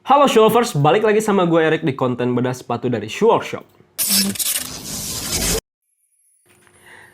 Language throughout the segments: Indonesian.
Halo shoe lovers, balik lagi sama gue Erik di konten bedah sepatu dari Shoe Workshop.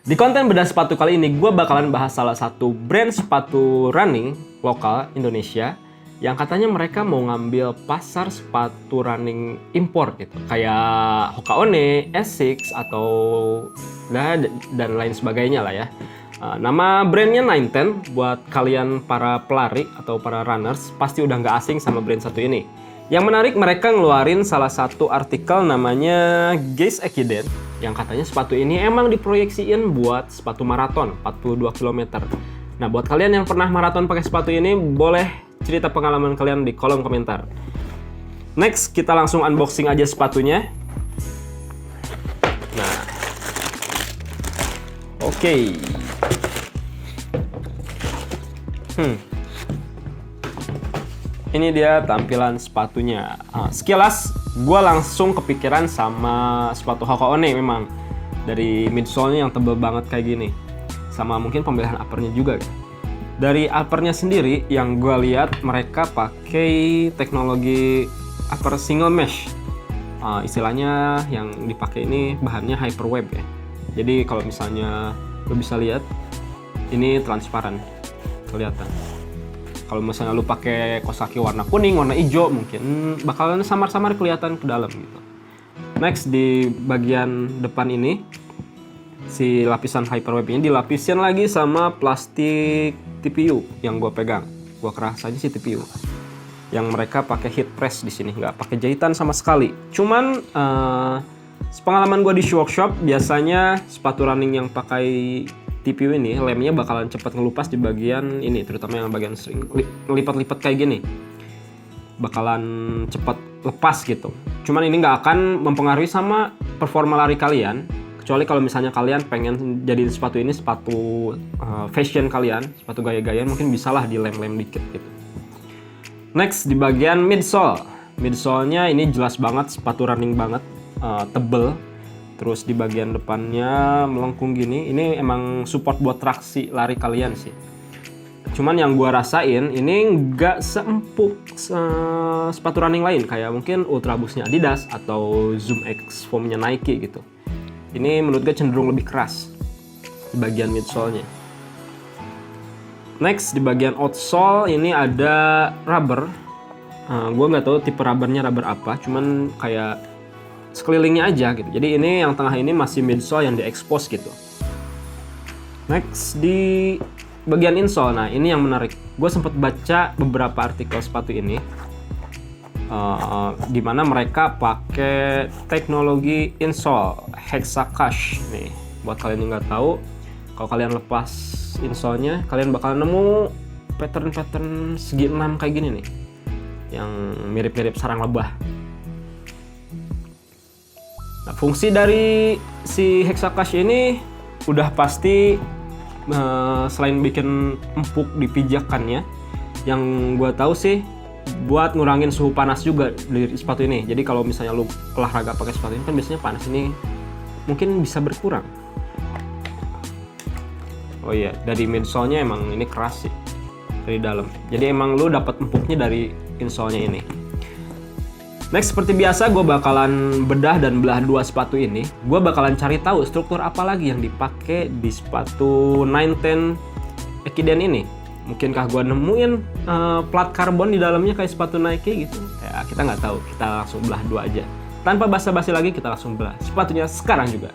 Di konten bedah sepatu kali ini, gue bakalan bahas salah satu brand sepatu running lokal Indonesia yang katanya mereka mau ngambil pasar sepatu running impor gitu. Kayak Hoka One, Asics, atau dan lain sebagainya lah ya. Nama brandnya 910. Buat kalian para pelari atau para runners pasti udah nggak asing sama brand satu ini. Yang menarik, mereka ngeluarin salah satu artikel namanya Gaze Ekiden yang katanya sepatu ini emang diproyeksiin buat sepatu maraton 42 km. Nah, buat kalian yang pernah maraton pakai sepatu ini, boleh cerita pengalaman kalian di kolom komentar. Next, kita langsung unboxing aja sepatunya. Nah, oke. Ini dia tampilan sepatunya. Sekilas, gue langsung kepikiran sama sepatu Hoka One memang. Dari midsole-nya yang tebel banget kayak gini. Sama mungkin pemilihan uppernya juga. Dari uppernya sendiri, yang gue lihat mereka pakai teknologi upper single mesh. Istilahnya yang dipakai ini bahannya hyperweb ya. Jadi kalau misalnya lo bisa lihat, ini transparan, kelihatan. Kalau misalnya lu pakai kaos kaki warna kuning, warna hijau, mungkin bakalan samar-samar kelihatan ke dalam gitu. Next, di bagian depan ini, si lapisan hyperweb ini dilapisin lagi sama plastik TPU yang gue pegang. Gue keras aja sih TPU. Yang mereka pakai heat press di sini, nggak pakai jahitan sama sekali. Cuman pengalaman gue di Shoe Workshop, biasanya sepatu running yang pakai TPU ini lemnya bakalan cepat ngelupas di bagian ini, terutama yang bagian sering ngelipat-lipat kayak gini, bakalan cepat lepas gitu. Cuman ini nggak akan mempengaruhi sama performa lari kalian, kecuali kalau misalnya kalian pengen jadiin sepatu ini sepatu fashion kalian, sepatu gaya-gayaan, mungkin bisalah dilem-lem dikit gitu. Next, di bagian midsole-nya ini jelas banget sepatu running banget, tebel. Terus di bagian depannya melengkung gini, ini emang support buat traksi lari kalian sih. Cuman yang gua rasain, ini nggak seempuk sepatu running lain, kayak mungkin Ultra Boost-nya Adidas atau Zoom X Foam-nya Nike gitu. Ini menurut gue cenderung lebih keras di bagian midsole-nya. Next, di bagian outsole ini ada rubber. Gua nggak tahu tipe rubbernya rubber apa, cuman kayak sekelilingnya aja gitu. Jadi ini yang tengah ini masih midsole yang diekspos gitu. Next, di bagian insole, nah ini yang menarik. Gue sempat baca beberapa artikel sepatu ini, di mana mereka pakai teknologi insole Hexacache nih. Buat kalian yang nggak tahu, kalau kalian lepas insole-nya, kalian bakal nemu pattern segi 6 kayak gini nih, yang mirip-mirip sarang lebah. Nah, fungsi dari si Hexacache ini udah pasti selain bikin empuk di pijakannya, yang gue tahu sih buat ngurangin suhu panas juga dari sepatu ini. Jadi kalau misalnya lu olahraga pakai sepatu ini kan biasanya panas ini mungkin bisa berkurang. Oh iya, dari midsole-nya emang ini keras sih dari dalam. Jadi emang lu dapat empuknya dari insole-nya ini. Next, seperti biasa, gue bakalan bedah dan belah dua sepatu ini. Gue bakalan cari tahu struktur apa lagi yang dipakai di sepatu 910 Ekiden ini. Mungkinkah gue nemuin plat karbon di dalamnya kayak sepatu Nike gitu? Ya, kita nggak tahu. Kita langsung belah dua aja. Tanpa basa-basi lagi, kita langsung belah sepatunya sekarang juga.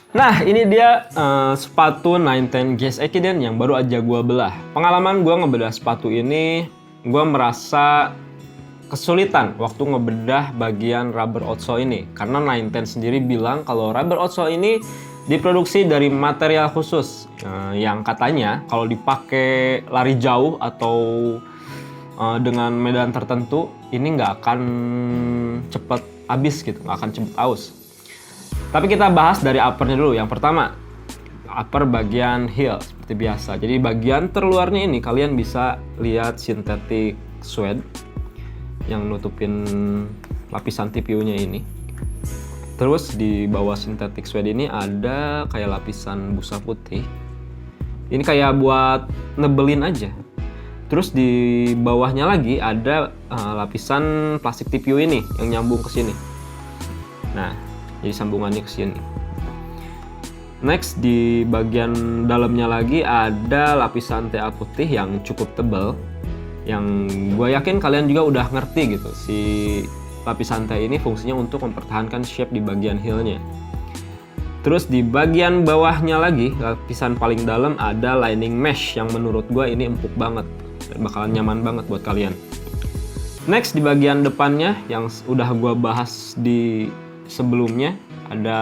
Nah, ini dia sepatu 910 Guess Ekiden yang baru aja gue belah. Pengalaman gue ngebedah sepatu ini, gue merasa kesulitan waktu ngebedah bagian rubber outsole ini. Karena 910 sendiri bilang kalau rubber outsole ini diproduksi dari material khusus yang katanya kalau dipakai lari jauh atau dengan medan tertentu ini nggak akan cepet habis gitu, nggak akan cepet aus. Tapi kita bahas dari uppernya dulu. Yang pertama, upper bagian heel seperti biasa. Jadi bagian terluarnya ini kalian bisa lihat synthetic suede yang nutupin lapisan TPU-nya ini. Terus di bawah synthetic suede ini ada kayak lapisan busa putih. Ini kayak buat nebelin aja. Terus di bawahnya lagi ada lapisan plastik TPU ini yang nyambung ke sini. Nah, jadi sambungannya ke sini. Next, di bagian dalamnya lagi ada lapisan TA putih yang cukup tebal. Yang gue yakin kalian juga udah ngerti gitu. Si lapisan TA ini fungsinya untuk mempertahankan shape di bagian heelnya. Terus di bagian bawahnya lagi, lapisan paling dalam ada lining mesh yang menurut gue ini empuk banget. Bakalan nyaman banget buat kalian. Next, di bagian depannya yang udah gue bahas di sebelumnya ada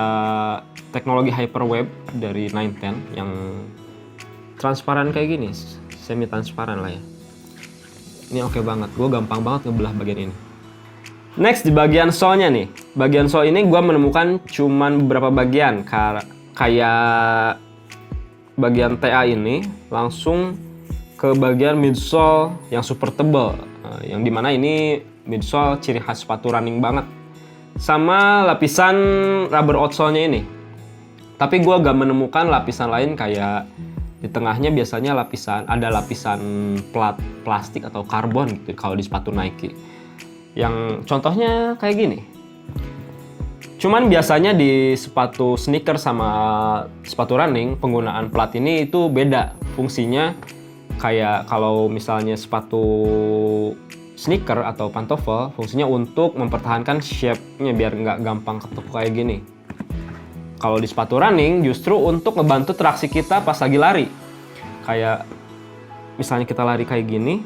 teknologi hyperwave dari 910 yang transparan kayak gini, semi transparan lah ya. Ini oke banget, gue gampang banget ngebelah bagian ini. Next, di bagian sole-nya nih, bagian sole ini gue menemukan cuman beberapa bagian kayak bagian TA ini langsung ke bagian midsole yang super tebal, yang dimana ini midsole ciri khas sepatu running banget. Sama lapisan rubber outsole-nya ini. Tapi gue gak menemukan lapisan lain kayak di tengahnya biasanya ada lapisan plat plastik atau karbon gitu kalau di sepatu Nike. Yang contohnya kayak gini. Cuman biasanya di sepatu sneaker sama sepatu running penggunaan plat ini itu beda fungsinya. Kayak kalau misalnya sepatu sneaker atau pantofel fungsinya untuk mempertahankan shape-nya biar nggak gampang ketukuk kayak gini. Kalau di sepatu running justru untuk ngebantu traksi kita pas lagi lari. Kayak misalnya kita lari kayak gini,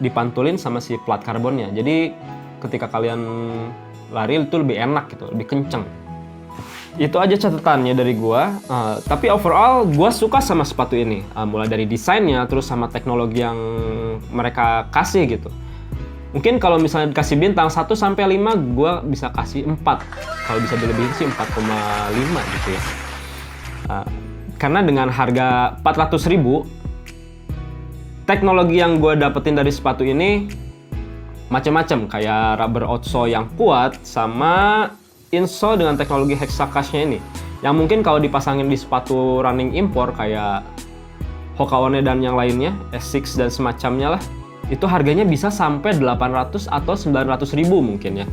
dipantulin sama si plat karbonnya. Jadi ketika kalian lari itu lebih enak gitu, lebih kenceng. Itu aja catatannya dari gua. Tapi overall gua suka sama sepatu ini. Mulai dari desainnya, terus sama teknologi yang mereka kasih gitu. Mungkin kalau misalnya dikasih bintang 1 sampai 5, gue bisa kasih 4. Kalau bisa dilebihin sih 4,5 gitu ya. Karena dengan harga 400.000, teknologi yang gue dapetin dari sepatu ini macam-macam. Kayak rubber outsole yang kuat, sama insole dengan teknologi hexacast-nya ini. Yang mungkin kalau dipasangin di sepatu running impor kayak Hoka One dan yang lainnya, Essex dan semacamnya lah, itu harganya bisa sampai 800 atau 900.000 mungkin ya.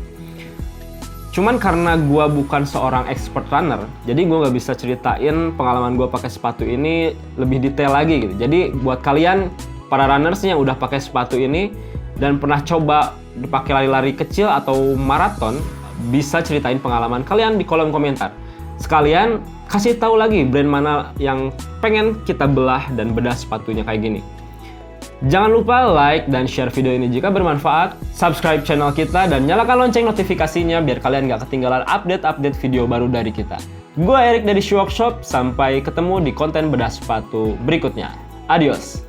Cuman karena gue bukan seorang expert runner, jadi gue nggak bisa ceritain pengalaman gue pakai sepatu ini lebih detail lagi gitu. Jadi buat kalian para runners yang udah pakai sepatu ini dan pernah coba dipakai lari-lari kecil atau maraton, bisa ceritain pengalaman kalian di kolom komentar. Sekalian kasih tahu lagi brand mana yang pengen kita belah dan bedah sepatunya kayak gini. Jangan lupa like dan share video ini jika bermanfaat, subscribe channel kita, dan nyalakan lonceng notifikasinya biar kalian gak ketinggalan update-update video baru dari kita. Gue Erik dari Shoe Workshop, sampai ketemu di konten bedah sepatu berikutnya. Adios!